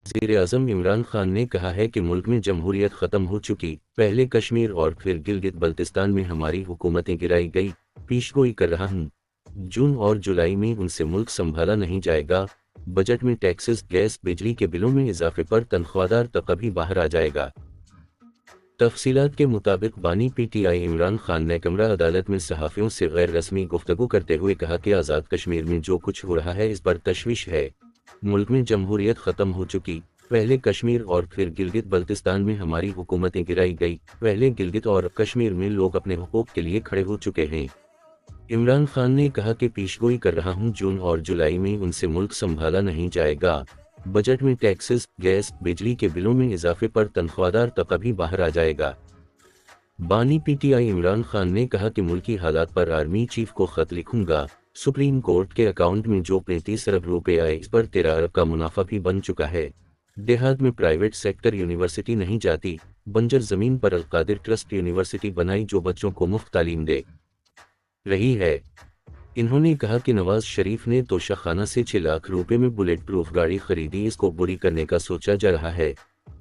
वज़ीर-ए-आज़म इमरान खान ने कहा है कि मुल्क में जमहूरियत ख़त्म हो चुकी, पहले कश्मीर और फिर गिलगित बल्तिस्तान में हमारी हुकूमतें गिराई गई, पेशगोई कर रहा हूँ। जून और जुलाई में उनसे मुल्क संभाला नहीं जाएगा। बजट में टैक्सेस, गैस, बिजली के बिलों में इजाफे पर तनख्वाहदार तबका भी बाहर आ जाएगा। तफसीलात के मुताबिक बानी पीटीआई इमरान खान ने कमरा अदालत में सहाफ़ियों से गैर रस्मी गुफ्तगू करते हुए कहा कि आज़ाद कश्मीर में जो कुछ हो रहा है इस पर तशवीश है। मुल्क में जमहूरियत ख़त्म हो चुकी, पहले कश्मीर और फिर गिलगित बल्तिस्तान में हमारी हुकूमतें गिराई गई, पहले गिलगित और कश्मीर में लोग अपने हुकूक के लिए खड़े हो चुके हैं। इमरान खान ने कहा कि पेशगोई कर रहा हूं, जून और जुलाई में उनसे मुल्क संभाला नहीं जाएगा। बजट में टैक्सेस, गैस, बिजली के बिलों में इजाफे पर तनख्वाहदार तबका भी बाहर आ जाएगा। बानी पीटीआई इमरान खान ने कहा कि मुल्की हालात पर आर्मी चीफ को खत लिखूंगा। सुप्रीम कोर्ट के अकाउंट में जो 35 अरब रुपए आए इस पर 13 अरब का मुनाफा भी बन चुका है। देहात में प्राइवेट सेक्टर यूनिवर्सिटी नहीं जाती, बंजर जमीन पर अलकादिर ट्रस्ट यूनिवर्सिटी बनाई जो बच्चों को मुफ्त तालीम दे रही है। इन्होंने कहा कि नवाज शरीफ ने तोशाखाना से 6 लाख रुपए में बुलेट प्रूफ गाड़ी खरीदी, इसको बुरी करने का सोचा जा रहा है।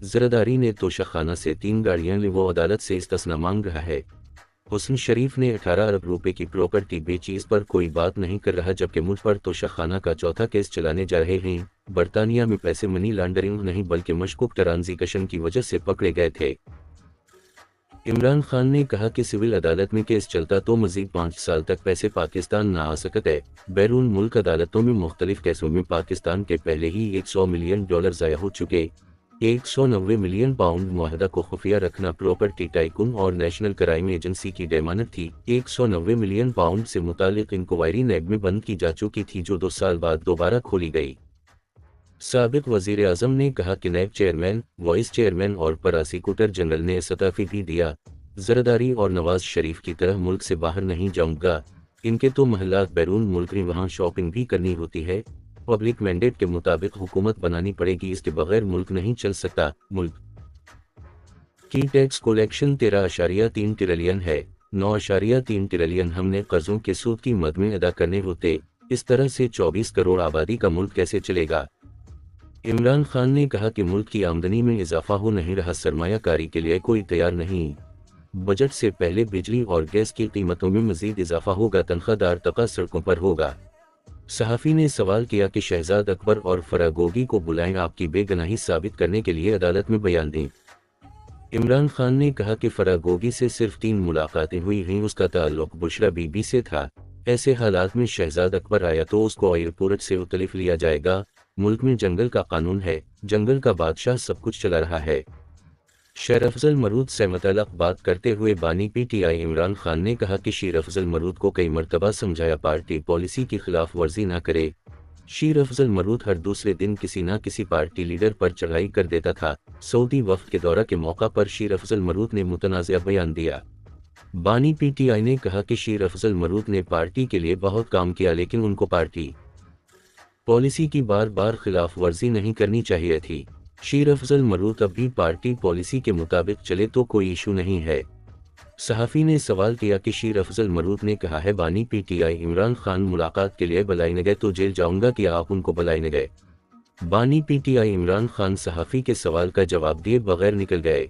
जरदारी ने तोशाखाना से 3 गाड़ियां ली, वो अदालत से इस्तना मांग रहा है। हुसन शरीफ ने 18 अरब रुपए की प्रॉपर्टी बेची, इस पर कोई बात नहीं कर रहा, जबकि मुझ पर तोशाखाना का चौथा केस चलाने जा रहे हैं। बरतानिया में पैसे मनी लॉन्ड्रिंग नहीं बल्कि मशकूक ट्रांजिकशन की वजह से पकड़े गए थे। इमरान खान ने कहा कि सिविल अदालत में केस चलता तो मजीद 5 साल तक पैसे पाकिस्तान ना आ सकते। बैरून मुल्क अदालतों में मुख्तलिफ केसों में पाकिस्तान के पहले ही $100 मिलियन ज़ाया हो चुके। 190 मिलियन पाउंड मुआहदा को खुफिया रखना प्रॉपर्टी टाइकून और नेशनल क्राइम एजेंसी की डेमानत थी। 190 मिलियन पाउंड से मुतालिक इंक्वायरी नैब में बंद की जा चुकी थी, जो 2 साल बाद दोबारा खोली गई। साबिक वज़ीर आज़म ने कहा कि नैब चेयरमैन, वाइस चेयरमैन और प्रोसिक्यूटर जनरल ने इस्तीफ़ा भी दिया। जरदारी और नवाज शरीफ की तरह मुल्क से बाहर नहीं जाऊंगा। इनके तो महल्लात बैरून मुल्क में, वहाँ शॉपिंग भी करनी होती है। पब्लिक मैंडेट के मुताबिक हुकूमत बनानी पड़ेगी, इसके बगैर मुल्क नहीं चल सकता। मुल्क की टैक्स कलेक्शन 13.3 ट्रिलियन है। 9.3 ट्रिलियन हमने कर्जों के सूद की मद में अदा करने होते। इस तरह से 24 करोड़ आबादी का मुल्क कैसे चलेगा। इमरान खान ने कहा कि मुल्क की आमदनी में इजाफा हो नहीं रहा, सरमायाकारी के लिए कोई तैयार नहीं। बजट से पहले बिजली और गैस की कीमतों में मजीद इजाफा होगा, तनख्वाहदार तबका सड़कों पर होगा। सहाफ़ी ने सवाल किया कि शहजाद अकबर और फरागोगी को बुलाएं, आपकी बेगुनाही साबित करने के लिए अदालत में बयान दें। इमरान खान ने कहा कि फरागोगी से सिर्फ 3 मुलाकातें हुई हैं, उसका ताल्लुक बुशरा बीबी से था। ऐसे हालात में शहजाद अकबर आया तो उसको एयरपोर्ट से उतलिफ लिया जाएगा। मुल्क में जंगल का कानून है, जंगल का बादशाह सब कुछ चला रहा है। शेर अफजल मरूद से मुतल्लक़ बात करते हुए बानी पीटीआई इमरान खान ने कहा कि शेर अफजल मरूद को कई मरतबा समझाया पार्टी पॉलिसी की खिलाफ वर्जी न करे। शेर अफजल मरूद हर दूसरे दिन किसी न किसी पार्टी लीडर पर चढ़ाई कर देता था। सऊदी वफ्द के दौरा के मौका पर शेर अफजल मरूद ने मुतनाज़िया बयान दिया। बानी पीटीआई ने कहा कि शेर अफजल मरूद ने पार्टी के लिए बहुत काम किया, लेकिन उनको पार्टी पॉलिसी की बार बार खिलाफ वर्जी नहीं करनी चाहिए थी। शेर अफजल मरूद अब भी पार्टी पॉलिसी के मुताबिक चले तो कोई इशू नहीं है। सहाफ़ी ने सवाल किया कि शेर अफजल मरूद ने कहा है बानी पीटीआई इमरान खान मुलाकात के लिए बुलाए न गए तो जेल जाऊंगा, कि आप उनको बुलाए न गए। बानी पीटीआई इमरान खान सहाफ़ी के सवाल का जवाब दिए बगैर निकल गए।